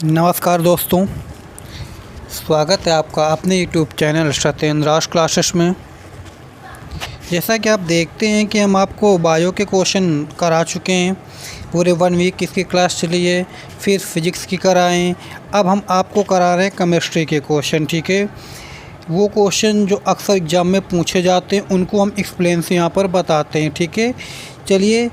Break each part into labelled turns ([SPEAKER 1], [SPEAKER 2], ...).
[SPEAKER 1] नमस्कार दोस्तों, स्वागत है आपका अपने यूट्यूब चैनल सत्येंद्र क्लासेस में। जैसा कि आप देखते हैं कि हम आपको बायो के क्वेश्चन करा चुके हैं। पूरे 1 वीक इसकी क्लास चली है, फिर फिजिक्स की कराएं। अब हम आपको करा रहे हैं केमिस्ट्री के क्वेश्चन। ठीक है, वो क्वेश्चन जो अक्सर एग्ज़ाम में पूछे जाते हैं उनको हम एक्सप्लेन से यहाँ पर बताते हैं। ठीक है, चलिए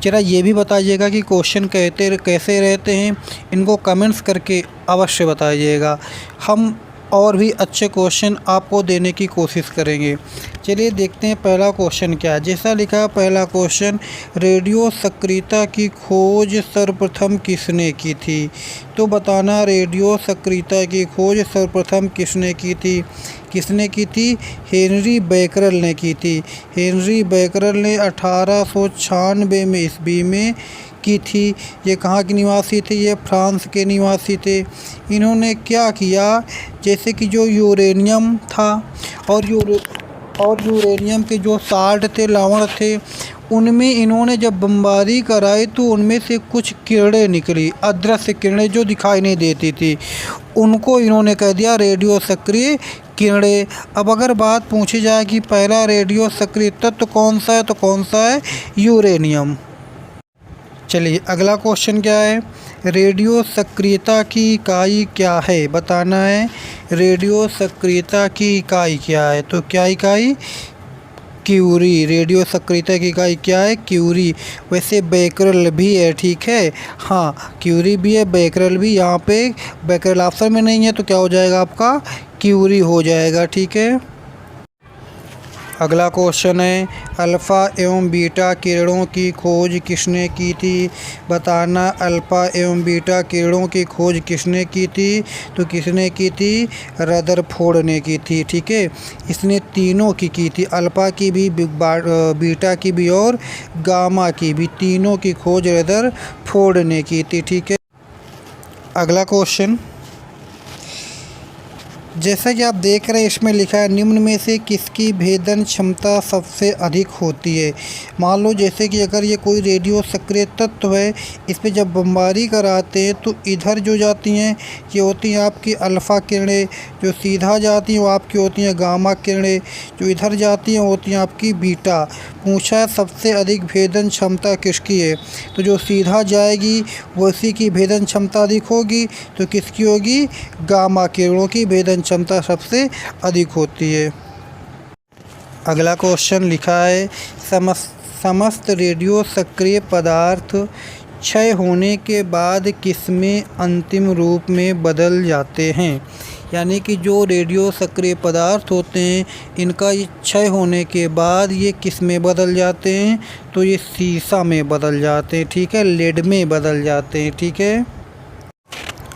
[SPEAKER 1] ज़रा ये भी बताइएगा कि क्वेश्चन कैसे रहते हैं, इनको कमेंट्स करके अवश्य बताइएगा। हम और भी अच्छे क्वेश्चन आपको देने की कोशिश करेंगे। चलिए देखते हैं पहला क्वेश्चन क्या है। जैसा लिखा है पहला क्वेश्चन, रेडियो सक्रियता की खोज सर्वप्रथम किसने की थी? तो बताना रेडियो सक्रियता की खोज सर्वप्रथम किसने की थी? हेनरी बेकरल ने की थी। हेनरी बेकरल ने 1896 में ईस्वी में की थी। ये कहाँ के निवासी थे? ये फ्रांस के निवासी थे। इन्होंने क्या किया, जैसे कि जो यूरेनियम था और यूरेनियम के जो साल्ट थे, लवण थे, उनमें इन्होंने जब बमबारी कराई तो उनमें से कुछ किरणें निकली, अदृश्य किरणें जो दिखाई नहीं देती थी, उनको इन्होंने कह दिया रेडियो सक्रिय किरणें। अब अगर बात पूछी जाए कि पहला रेडियो सक्रिय तत्व कौन सा है, तो कौन सा है? यूरेनियम। चलिए अगला क्वेश्चन क्या है, रेडियो सक्रियता की इकाई क्या है? बताना है रेडियो सक्रियता की इकाई क्या है। तो क्या इकाई? क्यूरी। रेडियो सक्रियता की इकाई क्या है? क्यूरी। वैसे बेकरल भी है, ठीक है, हाँ क्यूरी भी है, बेकरल भी। यहाँ पे बेकरल ऑप्शन में नहीं है तो क्या हो जाएगा आपका? क्यूरी हो जाएगा। ठीक है, अगला क्वेश्चन है, अल्फ़ा एवं बीटा किरणों की खोज किसने की थी? बताना अल्फ़ा एवं बीटा किरणों की खोज किसने की थी? तो किसने की थी? रदरफोर्ड ने की थी। ठीक है, इसने तीनों की थी, अल्फ़ा की भी, बीटा की भी और गामा की भी, तीनों की खोज रदरफोर्ड ने की थी। ठीक है, अगला क्वेश्चन, जैसा कि आप देख रहे हैं इसमें लिखा है निम्न में से किसकी भेदन क्षमता सबसे अधिक होती है? मान लो जैसे कि अगर ये कोई रेडियो सक्रिय तत्व है, इस पर जब बमबारी कराते हैं तो इधर जो जाती हैं ये होती हैं आपकी अल्फ़ा किरणें, जो सीधा जाती हैं वो आपकी होती हैं गामा किरणें, जो इधर जाती हैं होती हैं आपकी बीटा। पूछा है सबसे अधिक भेदन क्षमता किसकी है, तो जो सीधा जाएगी वैसी की भेदन क्षमता अधिक होगी, तो किसकी होगी? गामा किरणों की भेदन क्षमता सबसे अधिक होती है। अगला क्वेश्चन लिखा है, समस्त रेडियो सक्रिय पदार्थ क्षय होने के बाद किसमें अंतिम रूप में बदल जाते हैं? यानी कि जो रेडियो सक्रिय पदार्थ होते हैं इनका क्षय होने के बाद ये किस में बदल जाते हैं? तो ये सीसा में बदल जाते हैं। ठीक है, लेड में बदल जाते हैं। ठीक है,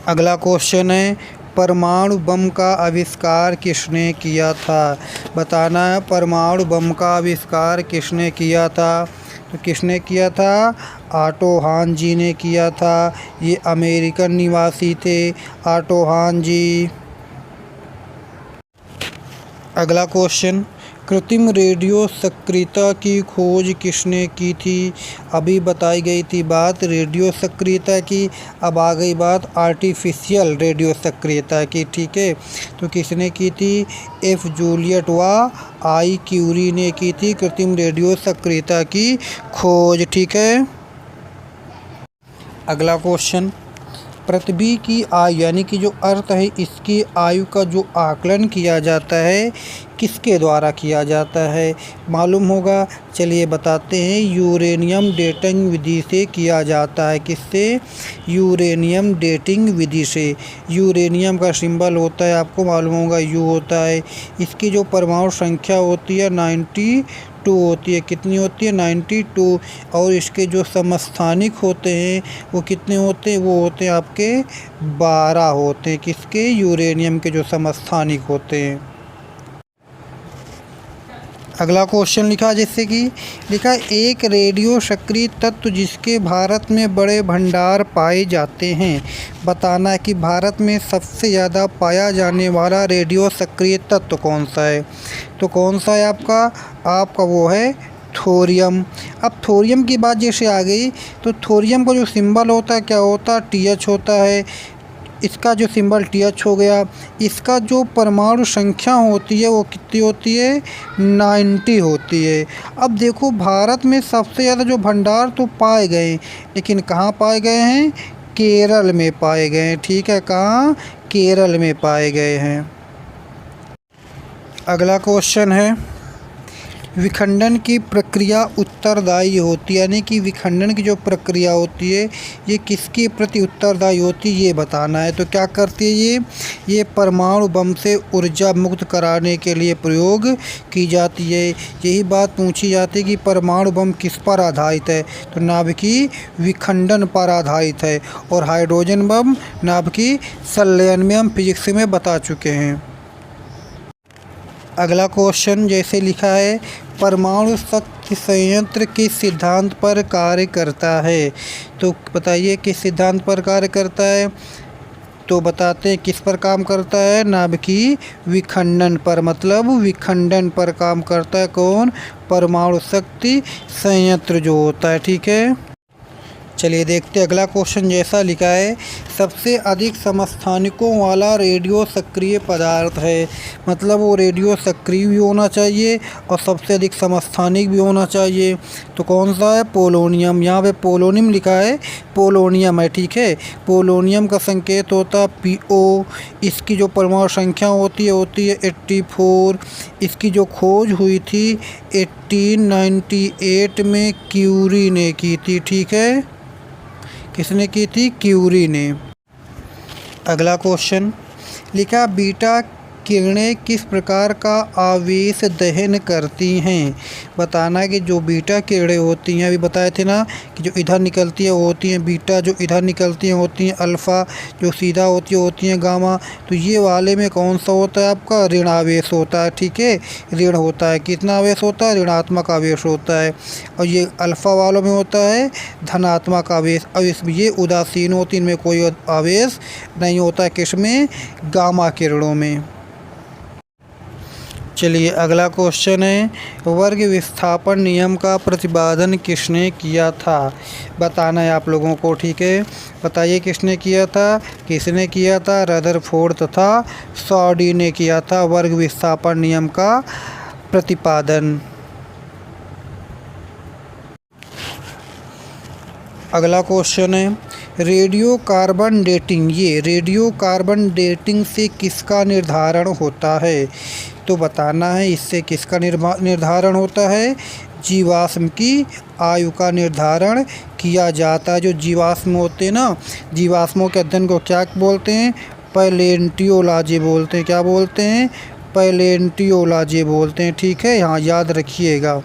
[SPEAKER 1] अगला क्वेश्चन है, परमाणु बम का आविष्कार किसने किया था? बताना है परमाणु बम का आविष्कार किसने किया था? तो किसने किया था? ऑटो हान जी ने किया था। ये अमेरिकन निवासी थे, ऑटो हान जी। अगला क्वेश्चन, कृत्रिम रेडियो सक्रियता की खोज किसने की थी? अभी बताई गई थी बात रेडियो सक्रियता की, अब आ गई बात आर्टिफिशियल रेडियो सक्रियता की। ठीक है, तो किसने की थी? एफ जूलियट व आई क्यूरी ने की थी कृत्रिम रेडियो सक्रियता की खोज। ठीक है, अगला क्वेश्चन, पृथ्वी की आयु यानी कि जो अर्थ है इसकी आयु का जो आकलन किया जाता है किसके द्वारा किया जाता है? मालूम होगा, चलिए बताते हैं, यूरेनियम डेटिंग विधि से किया जाता है। किससे? यूरेनियम डेटिंग विधि से। यूरेनियम का सिंबल होता है, आपको मालूम होगा, यू होता है। इसकी जो परमाणु संख्या होती है 92 होती है। कितनी होती है? 92। और इसके जो समस्थानिक होते हैं वो कितने होते हैं? वो होते हैं आपके 12 होते हैं। किसके? यूरेनियम के जो समस्थानिक होते हैं। अगला क्वेश्चन लिखा, जैसे कि लिखा, एक रेडियो सक्रिय तत्व जिसके भारत में बड़े भंडार पाए जाते हैं। बताना है कि भारत में सबसे ज़्यादा पाया जाने वाला रेडियो सक्रिय तत्व कौन सा है? तो कौन सा है आपका? वो है थोरियम। अब थोरियम की बात जैसे आ गई तो थोरियम का जो सिंबल होता है क्या होता है, TH होता है। इसका जो सिंबल TH हो गया। इसका जो परमाणु संख्या होती है वो कितनी होती है, 90 होती है। अब देखो भारत में सबसे ज़्यादा जो भंडार तो पाए गए, लेकिन कहाँ पाए गए हैं, केरल में पाए गए हैं। ठीक है, कहाँ, केरल में पाए गए हैं। अगला क्वेश्चन है, विखंडन की प्रक्रिया उत्तरदायी होती है, यानी कि विखंडन की जो प्रक्रिया होती है ये किसके प्रति उत्तरदायी होती है ये बताना है। तो क्या करती है ये परमाणु बम से ऊर्जा मुक्त कराने के लिए प्रयोग की जाती है। यही बात पूछी जाती है कि परमाणु बम किस पर आधारित है, तो नाभिकीय विखंडन पर आधारित है। और हाइड्रोजन बम नाभिकीय संलयन में हम फिजिक्स में बता चुके हैं। अगला क्वेश्चन जैसे लिखा है, परमाणु शक्ति संयंत्र किस सिद्धांत पर कार्य करता है। तो बताइए किस सिद्धांत पर कार्य करता है। तो बताते हैं किस पर काम करता है, नाभिकीय विखंडन पर, मतलब विखंडन पर काम करता है। कौन, परमाणु शक्ति संयंत्र जो होता है। ठीक है, चलिए देखते हैं अगला क्वेश्चन जैसा लिखा है, सबसे अधिक समस्थानिकों वाला रेडियो सक्रिय पदार्थ है। मतलब वो रेडियो सक्रिय भी होना चाहिए और सबसे अधिक समस्थानिक भी होना चाहिए। तो कौन सा है, पोलोनियम। यहाँ पे पोलोनियम लिखा है, पोलोनियम है। ठीक है, पोलोनियम का संकेत होता है PO। इसकी जो परमाणु संख्या होती है 84। इसकी जो खोज हुई थी 1898 में क्यूरी ने की थी। ठीक है, किसने की थी, क्यूरी ने। अगला क्वेश्चन लिखा, बीटा किरणें किस प्रकार का आवेश दहन करती हैं। बताना है कि जो बीटा किरणें होती हैं, अभी बताए थे ना कि जो इधर निकलती है वो होती हैं बीटा, जो इधर निकलती हैं होती हैं अल्फ़ा, जो सीधा होती हैं गामा। तो ये वाले में कौन सा होता है आपका, ऋण आवेश होता है। ठीक है, ऋण होता है। कितना आवेश होता है, ऋणात्मक आवेश होता है। और ये अल्फ़ा वालों में होता है धनात्मक आवेश। अब इसमें ये उदासीन होती है, इनमें कोई आवेश नहीं होता है। किसमें, गामा किरणों में। चलिए अगला क्वेश्चन है, वर्ग विस्थापन नियम का प्रतिपादन किसने किया था। बताना है आप लोगों को। ठीक है, बताइए किसने किया था। किसने किया था, रदरफोर्ड तथा सॉडी ने किया था वर्ग विस्थापन नियम का प्रतिपादन। अगला क्वेश्चन है, रेडियो कार्बन डेटिंग। ये रेडियो कार्बन डेटिंग से किसका निर्धारण होता है। तो बताना है इससे किसका निर्धारण होता है, जीवाश्म की आयु का निर्धारण किया जाता है। जो जीवाश्म होते हैं ना, जीवाश्मों के अध्ययन को क्या बोलते हैं, पैलेंटियोलॉजी बोलते हैं। क्या बोलते हैं, पैलेंटियोलॉजी बोलते हैं। ठीक है, यहाँ याद रखिएगा।